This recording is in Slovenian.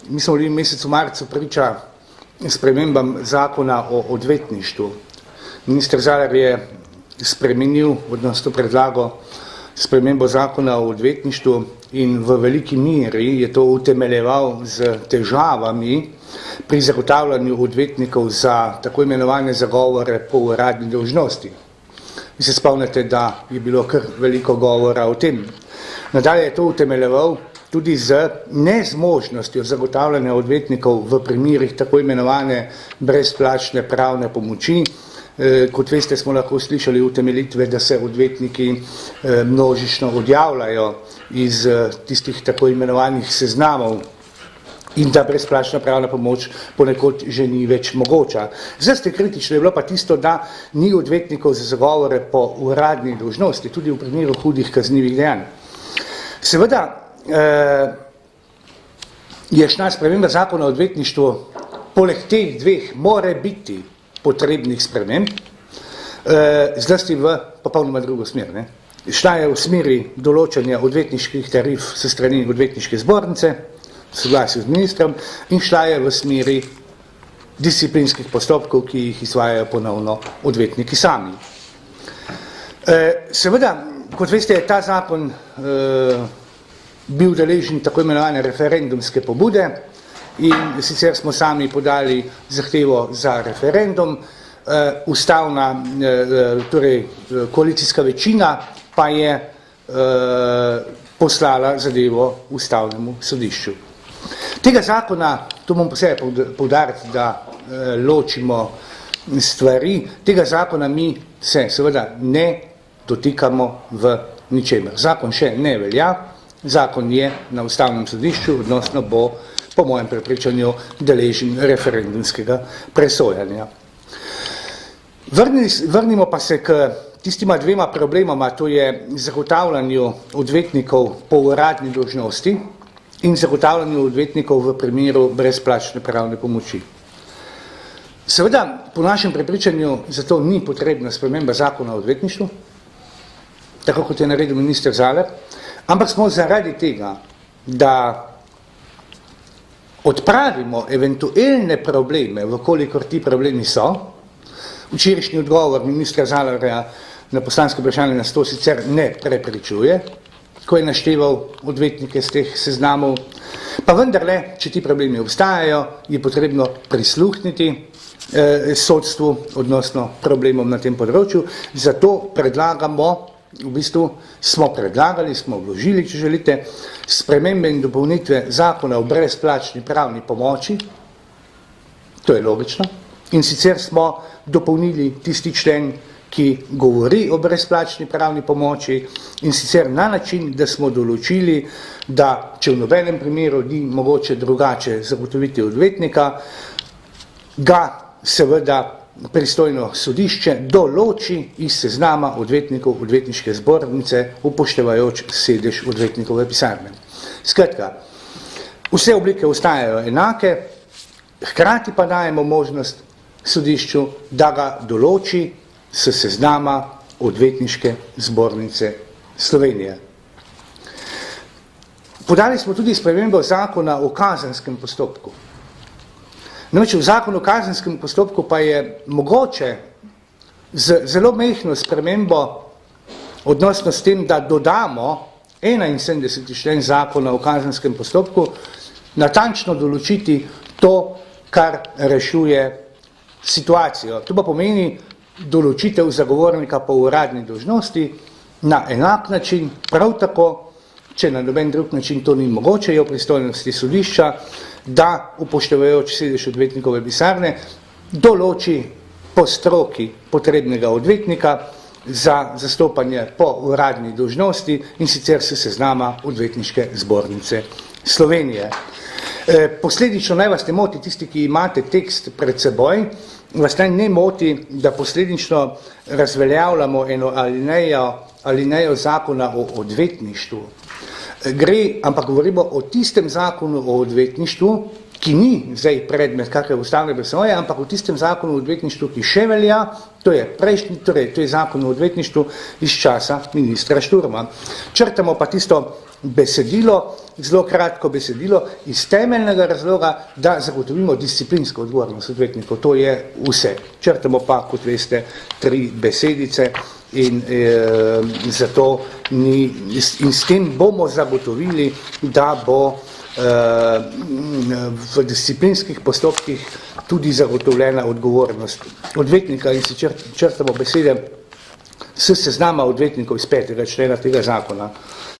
Mi smo bili v mesecu marcu priča spremembam zakona o odvetništvu. Minister Zalar je spremenil, odnosno predlagal spremembo zakona o odvetništvu in v veliki meri je to utemeljeval z težavami pri zagotavljanju odvetnikov za tako imenovane zagovore po uradni dolžnosti. Vi se spomnite, da je bilo kar veliko govora o tem. Nadalje je to utemeljeval tudi z nezmožnostjo zagotavljanja odvetnikov v primerih tako imenovane brezplačne pravne pomoči. Kot veste, smo lahko slišali utemeljitve, da se odvetniki množično odjavljajo iz tistih tako imenovanih seznamov in da brezplačna pravna pomoč ponekod že ni več mogoča. Zlasti kritično je bilo pa tisto, da ni odvetnikov za zagovore po uradni dolžnosti, tudi v primeru hudih kaznivih dejanj. Seveda je šla sprememba zakona o odvetništvu poleg teh dveh more biti potrebnih sprememb, zlasti v popolnoma drugo smer. Šla je v smeri določanja odvetniških tarif s strani odvetniške zbornice, soglasju z ministrom, in šla je v smeri disciplinskih postopkov, ki jih izvajajo ponovno odvetniki sami. Seveda, kot veste, je ta zakon bil deležen tako imenovane referendumske pobude in sicer smo sami podali zahtevo za referendum, ustavna, torej koalicijska večina pa je poslala zadevo ustavnemu sodišču. Tega zakona, to bom posebej poudariti, da ločimo stvari, tega zakona mi se seveda ne dotikamo v ničemer. Zakon še ne velja, zakon je na ustavnem sodišču, odnosno bo po mojem prepričanju deležen referendumskega presojanja. Vrnimo pa se k tistima dvema problemoma, to je zagotavljanju odvetnikov po uradni dolžnosti in zagotavljanju odvetnikov v primeru brezplačne pravne pomoči. Seveda, po našem prepričanju, zato ni potrebna sprememba zakona o odvetništvu, tako kot je naredil minister Zalar, ampak smo zaradi tega, da odpravimo eventualne probleme, vkolikor ti problemi so. Včerajšnji odgovor ministra Zalarja na poslansko vprašanje nas to sicer ne prepričuje, ko je našteval odvetnike z teh seznamov, pa vendarle, če ti problemi obstajajo, je potrebno prisluhniti sodstvu, odnosno problemom na tem področju, zato predlagamo, v bistvu smo predlagali, smo vložili, če želite, spremembe in dopolnitve zakona o brezplačni pravni pomoči, to je logično, in sicer smo dopolnili tisti člen, ki govori o brezplačni pravni pomoči, in sicer na način, da smo določili, da če v nobenem primeru ni mogoče drugače zagotoviti odvetnika, ga seveda pristojno sodišče določi iz seznama odvetnikov odvetniške zbornice, upoštevajoč sedež odvetnikove pisarne. Skratka, vse oblike ostajajo enake, hkrati pa dajemo možnost sodišču, da ga določi s seznama odvetniške zbornice Slovenije. Podali smo tudi spremembo zakona o kazenskem postopku. Namreč v zakonu o kazenskem postopku pa je mogoče z zelo majhno spremembo, odnosno s tem, da dodamo 71. člen zakona o kazenskem postopku, natančno določiti to, kar rešuje situacijo. To pa pomeni določitev zagovornika po uradni dolžnosti na enak način, prav tako, če na noben drug način to ni mogoče, je v pristojnosti sodišča, da upoštevajoč sedež odvetnikove pisarne določi po stroki potrebnega odvetnika za zastopanje po uradni dolžnosti in sicer se seznama odvetniške zbornice Slovenije. Posledično naj vas ne moti tisti, ki imate tekst pred seboj, vas naj ne moti, da posledično razveljavljamo eno alinejo zakona o odvetništvu. Ampak govorimo o tistem zakonu o odvetništvu, ki ni zdaj predmet kakve ustavne presoje, ampak v tistem zakonu o odvetništvu, ki še velja, to je prejšnji, torej to je zakon o odvetništvu iz časa ministra Šturma. Črtamo pa tisto besedilo, zelo kratko besedilo, iz temeljnega razloga, da zagotovimo disciplinsko odgovornost odvetnikov. To je vse. Črtamo pa, kot veste, 3 besedice in zato in s tem bomo zagotovili, da bo v disciplinskih postopkih tudi zagotovljena odgovornost odvetnika in si črtamo besede s seznama odvetnikov iz 5. člena tega zakona.